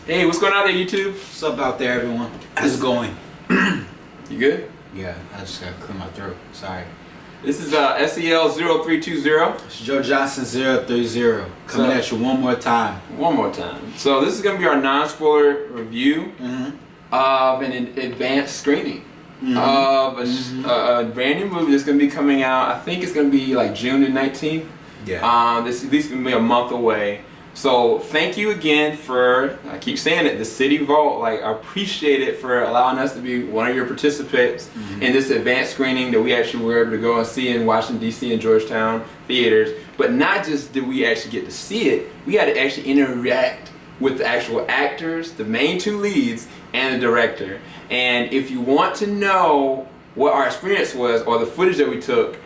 Hey, what's going on there, YouTube? What's up out there, everyone? How's it going? You good? Yeah, I just gotta clear my throat. Sorry. This is SEL 0320. It's Joe Johnson 030 coming at you one more time. One more time. So this is gonna be our non-spoiler review of an advanced screening of a brand new movie that's gonna be coming out. I think it's gonna be like June the 19th. Yeah. This is gonna be a month away. So thank you again for, I keep saying it, the City Vault. Like, I appreciate it for allowing us to be one of your participants in this advanced screening that we actually were able to go and see in Washington, D.C. and Georgetown theaters. But not just did we actually get to see it, we got to actually interact with the actual actors, the main two leads, and the director. And if you want to know what our experience was or the footage that we took,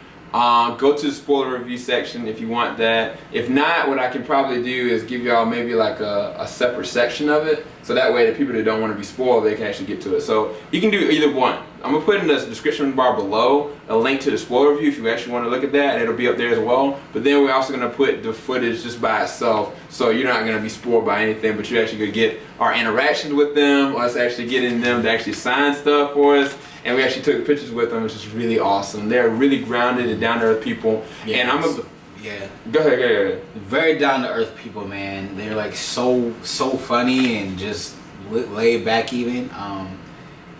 go to the spoiler review section if you want that. If not, what I can probably do is give y'all maybe like a separate section of it, so that way the people that don't want to be spoiled, they can actually get to it. So you can do either one. I'm going to put in the description bar below a link to the spoiler review if you actually want to look at that, and it'll be up there as well. But then we're also going to put the footage just by itself, so you're not going to be spoiled by anything, but you're actually going to get our interactions with them, us actually getting them to actually sign stuff for us. And we actually took pictures with them, which is really awesome. They're really grounded and down-to-earth people. Yeah, and I'm yeah. Go ahead. Very down-to-earth people, man. They're like so funny and just laid back even.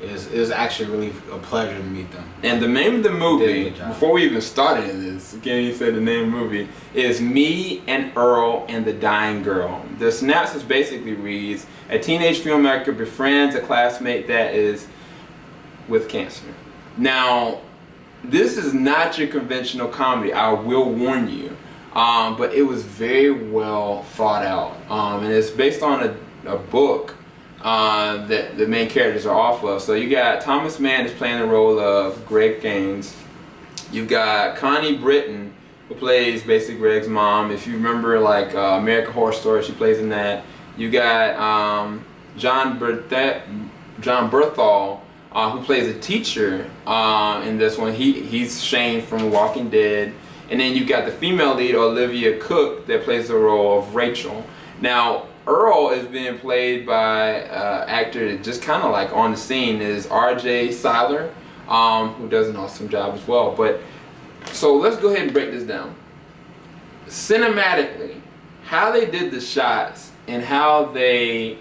It was actually really a pleasure to meet them. And the name of the movie, before we even started this, again you said the name of the movie, is Me and Earl and the Dying Girl. The synopsis basically reads, a teenage filmmaker befriends a classmate that is with cancer. Now, this is not your conventional comedy, I will warn you, but it was very well thought out, and it's based on a book that the main characters are off of. So you got Thomas Mann is playing the role of Greg Gaines. You've got Connie Britton, who plays basically Greg's mom. If you remember, like American Horror Story, she plays in that. You got John Berthal, who plays a teacher in this one. He's Shane from Walking Dead. And then you got the female lead, Olivia Cooke, that plays the role of Rachel. Now, Earl is being played by an actor that just kind of like on the scene is Cyler, who does an awesome job as well. But so let's go ahead and break this down. Cinematically, how they did the shots and how they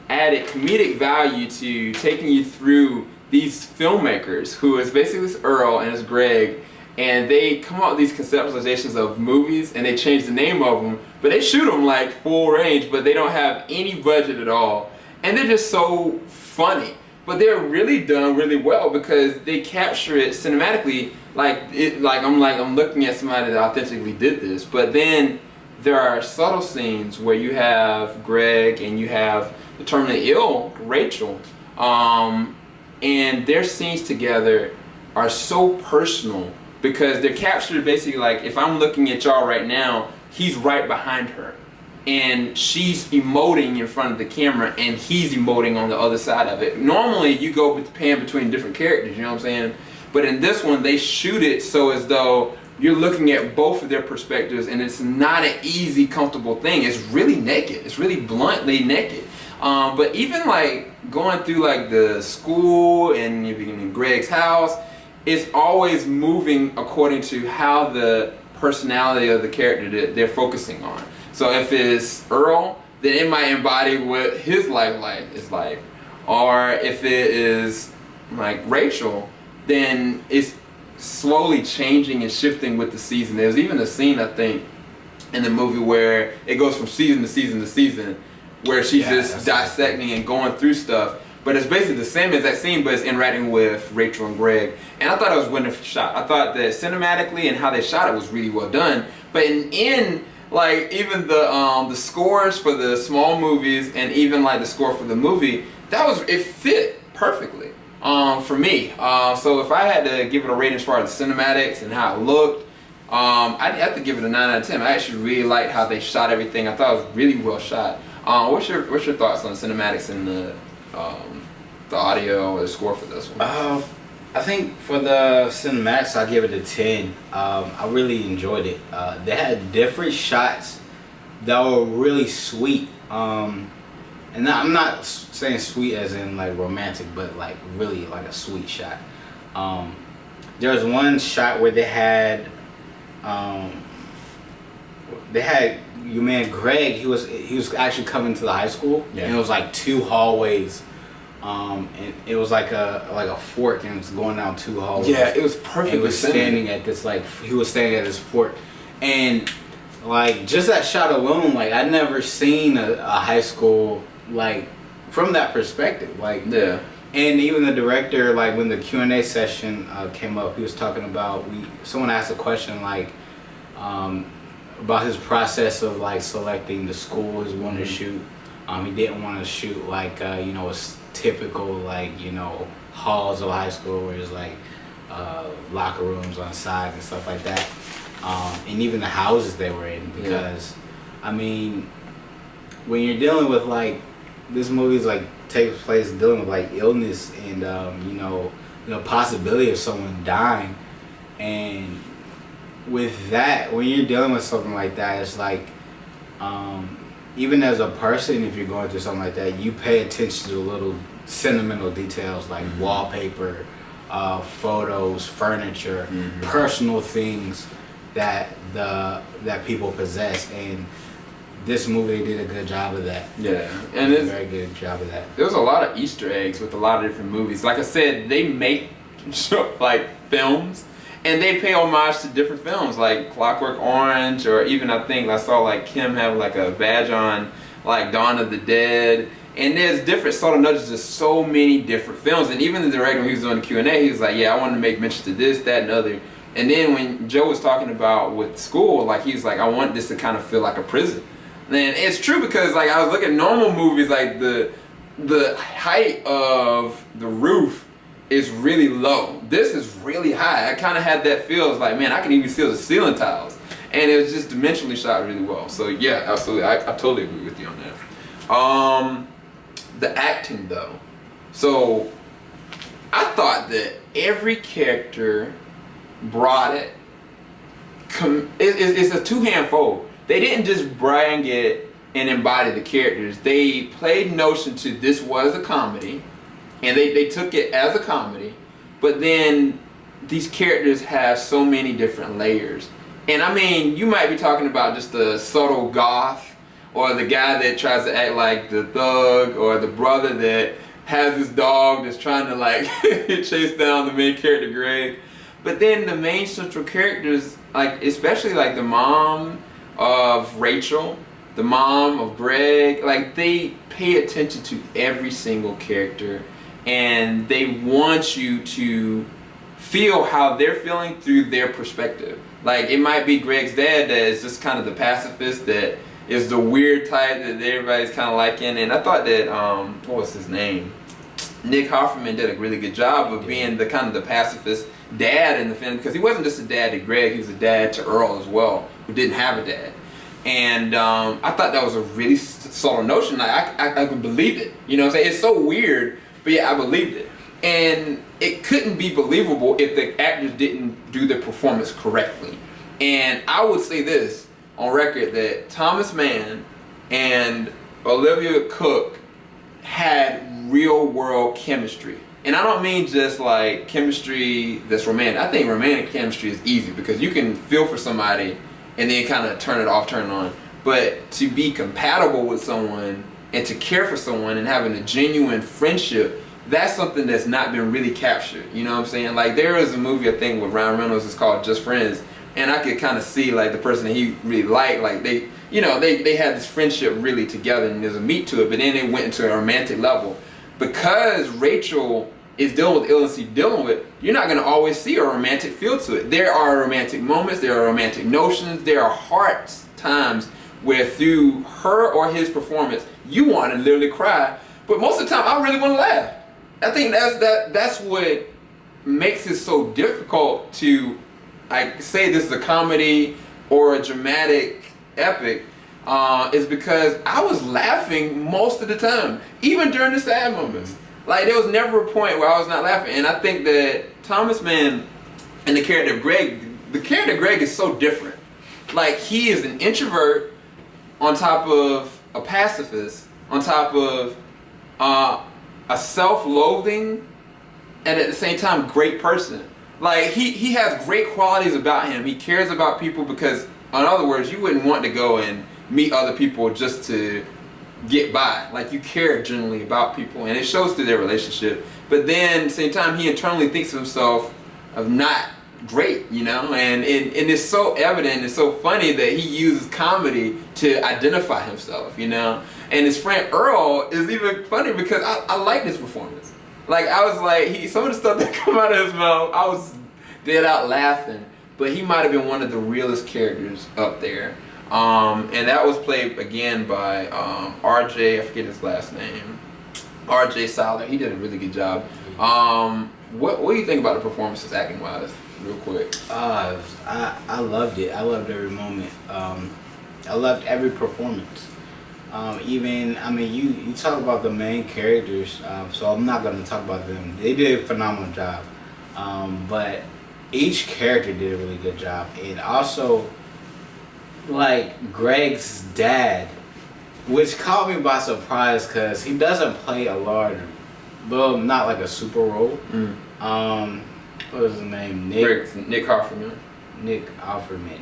added comedic value to taking you through these filmmakers, who is basically this Earl and it's Greg, and they come up with these conceptualizations of movies and they change the name of them, but they shoot them like full range, but they don't have any budget at all, and they're just so funny. But they're really done really well because they capture it cinematically, I'm looking at somebody that authentically did this. But then there are subtle scenes where you have Greg and you have the terminally ill Rachel, and their scenes together are so personal because they're captured basically like, if I'm looking at y'all right now, he's right behind her and she's emoting in front of the camera and he's emoting on the other side of it. Normally you go pan between different characters, you know what I'm saying? But in this one they shoot it so as though you're looking at both of their perspectives, and it's not an easy, comfortable thing. It's really naked. It's really bluntly naked. But even like going through like the school and you're in Greg's house, it's always moving according to how the personality of the character that they're focusing on. So if it's Earl, then it might embody what his life is like. Or if it is like Rachel, then it's slowly changing and shifting with the season. There's even a scene, I think, in the movie where it goes from season to season to season, where she's just dissecting and going through stuff. But it's basically the same exact scene, but it's interacting with Rachel and Greg. And I thought it was a wonderful shot. I thought that cinematically and how they shot it was really well done. But in like even the scores for the small movies and even like the score for the movie, it fit perfectly for me. So if I had to give it a rating as far as the cinematics and how it looked, I'd have to give it a 9 out of 10. I actually really liked how they shot everything. I thought it was really well shot. What's your thoughts on the cinematics and the audio or the score for this one? I think for the cinematics, I'll give it a 10. I really enjoyed it. They had different shots that were really sweet. and I'm not saying sweet as in like romantic, but like really like a sweet shot. There was one shot where they had your man Greg. He was actually coming to the high school, and it was like 2 hallways. And it was like a fork, and it's going down 2 hallways. Yeah, it was perfect. He was standing at this fork, and like just that shot alone, like I'd never seen a high school like from that perspective. Like yeah. And even the director, like when the Q&A session came up, he was talking about someone asked a question like about his process of like selecting the school he wanted to shoot. He didn't want to shoot like a typical like halls of high school where there's like locker rooms on side and stuff like that, and even the houses they were in, because I mean when you're dealing with like this movie's like takes place dealing with like illness and possibility of someone dying, and with that, when you're dealing with something like that, it's like even as a person, if you're going through something like that, you pay attention to the little sentimental details like wallpaper, photos, furniture, personal things that people possess, and this movie did a good job of that. Yeah, and it's a very good job of that. There's a lot of Easter eggs with a lot of different movies. Like I said, they make like films, and they pay homage to different films, like Clockwork Orange, or even I think I saw like Kim have like a badge on like Dawn of the Dead. And there's different subtle nudges to so many different films. And even the director, when he was doing the Q&A, he was like, yeah, I want to make mention to this, that, and other. And then when Joe was talking about with school, like he was like, I want this to kind of feel like a prison. And it's true, because like I was looking at normal movies, like the height of the roof is really low. This is really high. I kind of had that feel. It's like, man, I can even see the ceiling tiles. And it was just dimensionally shot really well. So yeah, absolutely. I totally agree with you on that. The acting though. So I thought that every character brought it. It's a two-hand fold. They didn't just bring it and embody the characters. They played notion to this was a comedy, and they took it as a comedy, but then these characters have so many different layers. And I mean, you might be talking about just the subtle goth, or the guy that tries to act like the thug, or the brother that has this dog that's trying to like chase down the main character Greg. But then the main central characters, like especially like the mom of Rachel, the mom of Greg, like they pay attention to every single character, and they want you to feel how they're feeling through their perspective. Like it might be Greg's dad that is just kind of the pacifist, that is the weird type that everybody's kind of liking. And I thought that what was his name? Nick Offerman did a really good job of being the kind of the pacifist dad in the film, because he wasn't just a dad to Greg, he was a dad to Earl as well, who didn't have a dad. And I thought that was a really subtle notion. Like I could believe it. You know what I'm saying? It's so weird, but yeah, I believed it. And it couldn't be believable if the actors didn't do the performance correctly. And I would say this on record, that Thomas Mann and Olivia Cooke had real world chemistry. And I don't mean just like chemistry that's romantic. I think romantic chemistry is easy, because you can feel for somebody and then kind of turn it off, turn it on. But to be compatible with someone and to care for someone and having a genuine friendship, that's something that's not been really captured. You know what I'm saying? Like there is a movie I think with Ryan Reynolds, it's called Just Friends, and I could kind of see like the person that he really liked, like they had this friendship really together, and there's a meat to it, but then they went into a romantic level. Because Rachel is dealing with illness she's dealing with, you're not going to always see a romantic feel to it. There are romantic moments, there are romantic notions, there are heart times where through her or his performance, you want to literally cry, but most of the time I really want to laugh. I think that's what makes it so difficult to like say this is a comedy or a dramatic epic, is because I was laughing most of the time, even during the sad moments. Like there was never a point where I was not laughing. And I think that Thomas Mann and the character of Greg is so different. Like he is an introvert on top of a pacifist, on top of a self-loathing and at the same time great person. Like he has great qualities about him. He cares about people because, in other words, you wouldn't want to go and meet other people just to get by. Like, you care generally about people, and it shows through their relationship. But then at the same time, he internally thinks of himself of not great, you know, and it's so evident, it's so funny that he uses comedy to identify himself, you know. And his friend Earl is even funny because I like this performance. Like, I was like, some of the stuff that come out of his mouth, I was dead out laughing. But he might have been one of the realest characters up there. And that was played again by RJ, I forget his last name, RJ Cyler. He did a really good job. What do you think about the performances acting wise, real quick? I loved it. I loved every moment. I loved every performance. Even, I mean, you talk about the main characters, so I'm not going to talk about them. They did a phenomenal job. But each character did a really good job. And also, like, Greg's dad, which caught me by surprise because he doesn't play a large, well, not like a super role. What was his name? Nick Offerman. Nick Offerman.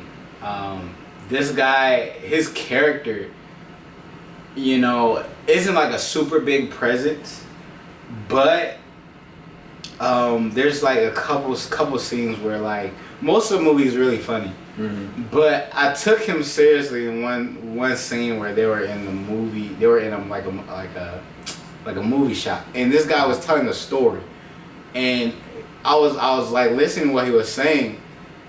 This guy, his character, you know, isn't like a super big presence, but there's like a couple scenes where, like, most of the movie is really funny. But I took him seriously in one scene where they were in the movie. They were in like a movie shop, and this guy was telling a story, and I was like listening to what he was saying,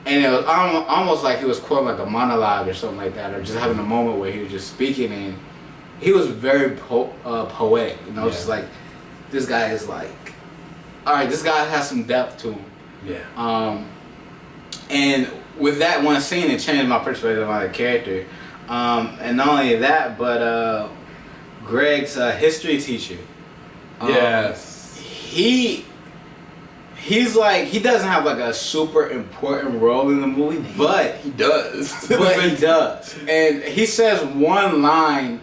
and it was almost like he was quoting like a monologue or something like that, or just having a moment where he was just speaking, and he was very poetic. You know, just like, this guy is like, all right, this guy has some depth to him. Yeah. And with that one scene, it changed my perspective on the character. And not only that, but Greg's history teacher. Yes. He's like, he doesn't have like a super important role in the movie, but he does. But he does. And he says one line,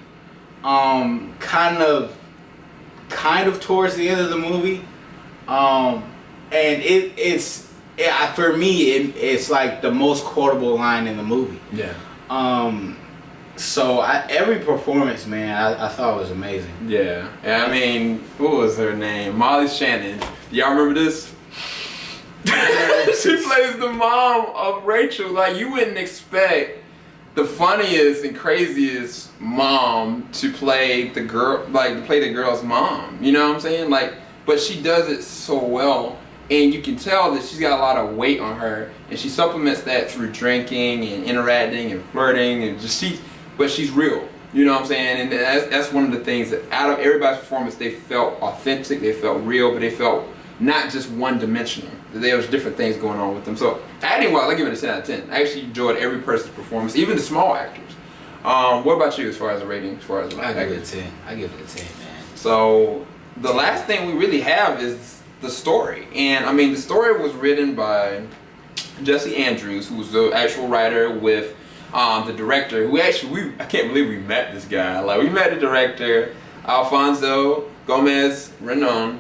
kind of towards the end of the movie, and it's for me, it's like the most quotable line in the movie. Yeah. So every performance, man, I thought was amazing. Yeah. And I mean, what was her name? Molly Shannon. Y'all remember this? She plays the mom of Rachel. Like, you wouldn't expect the funniest and craziest mom to play the girl, like, to play the girl's mom. You know what I'm saying? Like, but she does it so well. And you can tell that she's got a lot of weight on her, and she supplements that through drinking and interacting and flirting, and just but she's real. You know what I'm saying? And that's one of the things that out of everybody's performance, they felt authentic, they felt real, but they felt not just one-dimensional. There was different things going on with them. So acting-wise, I give it a 10 out of 10. I actually enjoyed every person's performance, even the small actors. What about you as far as a rating? I give it a 10. I give it a 10, man. So the last thing we really have is the story. And I mean, the story was written by Jesse Andrews, who's the actual writer, with the director, who actually, I can't believe we met this guy. Like, we met the director, Alfonso Gomez-Rejon.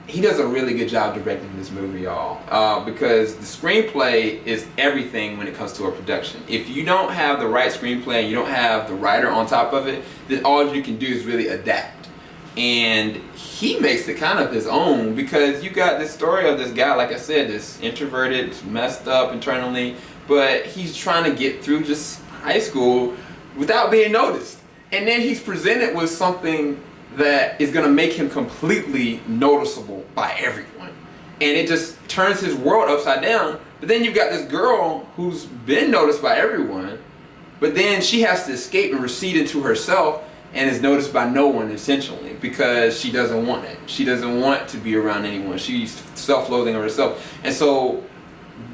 He does a really good job directing this movie, y'all, because the screenplay is everything when it comes to a production. If you don't have the right screenplay and you don't have the writer on top of it, then all you can do is really adapt. And he makes it kind of his own, because you got this story of this guy, like I said, this introverted, messed up internally, but he's trying to get through just high school without being noticed. And then he's presented with something that is going to make him completely noticeable by everyone. And it just turns his world upside down. But then you've got this girl who's been noticed by everyone, but then she has to escape and recede into herself, and is noticed by no one intentionally, because she doesn't want it. She doesn't want to be around anyone. She's self-loathing of herself. And so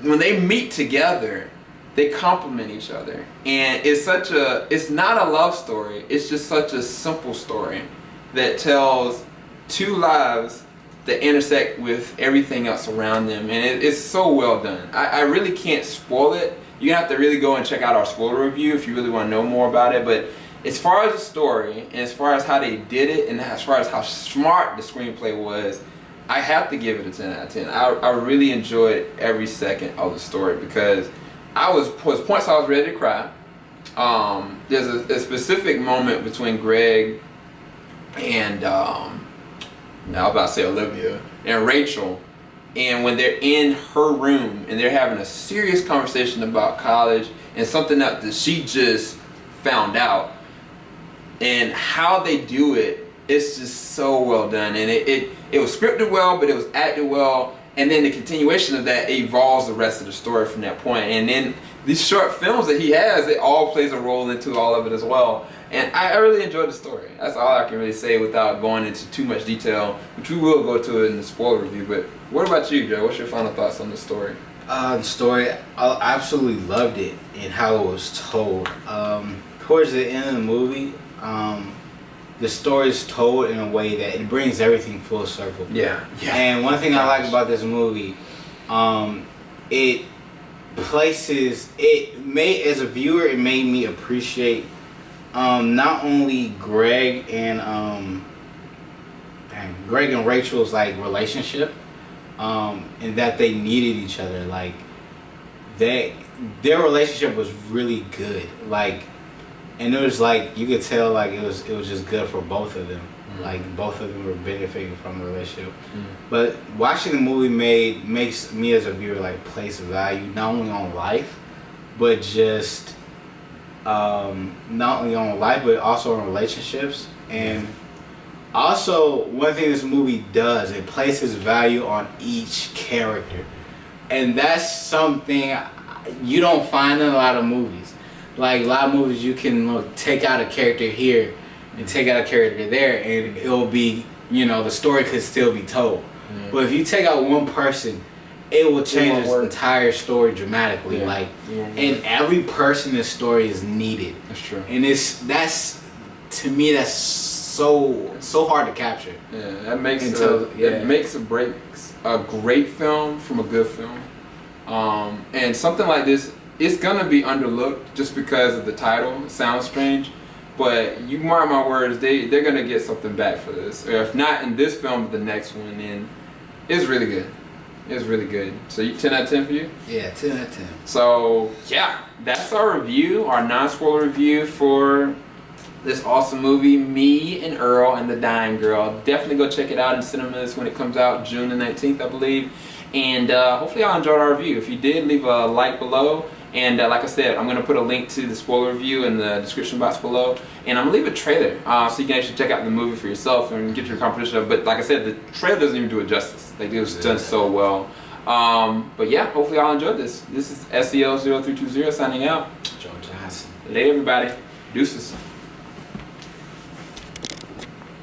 when they meet together, they complement each other. And it's not a love story. It's just such a simple story that tells two lives that intersect with everything else around them. And it's so well done. I really can't spoil it. You have to really go and check out our spoiler review if you really want to know more about it. But as far as the story and as far as how they did it and as far as how smart the screenplay was, I have to give it a 10 out of 10. I really enjoyed every second of the story because points I was ready to cry. There's a specific moment between Greg and now I was about to say Olivia and Rachel, and when they're in her room and they're having a serious conversation about college and something that she just found out, and how they do it, it's just so well done, and it was scripted well, but it was acted well, and then the continuation of that evolves the rest of the story from that point. And then these short films that he has, it all plays a role into all of it as well. And I really enjoyed the story. That's all I can really say without going into too much detail, which we will go to in the spoiler review. But what about you, Joe? What's your final thoughts on the story? The story, I absolutely loved it and how it was told. Towards the end of the movie, the story is told in a way that it brings everything full circle. Yeah. And one thing I like about this movie, it as a viewer, it made me appreciate not only Greg and Rachel's like relationship, and that they needed each other. Like their relationship was really good. Like, and it was like you could tell like it was just good for both of them. Mm-hmm. Like both of them were benefiting from the relationship. Mm-hmm. But watching the movie makes me as a viewer like place value not only on life, but just not only on life but also on relationships. And also one thing this movie does, it places value on each character, and that's something you don't find in a lot of movies. Like a lot of movies, you can take out a character here and take out a character there, and it'll be, the story could still be told. Yeah. But if you take out one person, it will change its entire story dramatically. Yeah. And every person in the story is needed. That's true. And to me, that's so hard to capture. Yeah, that makes it makes or breaks a great film from a good film. And something like this, it's gonna be underlooked just because of the title. It sounds strange, but you mark my words, they're gonna get something back for this. Or if not in this film, but the next one. And it's really good. It's really good. So 10 out of 10 for you? Yeah, 10 out of 10. So yeah, that's our review, our non-spoiler review for this awesome movie, Me and Earl and the Dying Girl. Definitely go check it out in cinemas when it comes out, June the 19th, I believe. And hopefully y'all enjoyed our review. If you did, leave a like below. And like I said, I'm going to put a link to the spoiler review in the description box below. And I'm going to leave a trailer so you can actually check out the movie for yourself and get your comprehension of it. But like I said, the trailer doesn't even do it justice. Like, it was done so well. But yeah, hopefully y'all enjoyed this. This is SEL0320 signing out. Joe Johnson. Later, everybody. Deuces.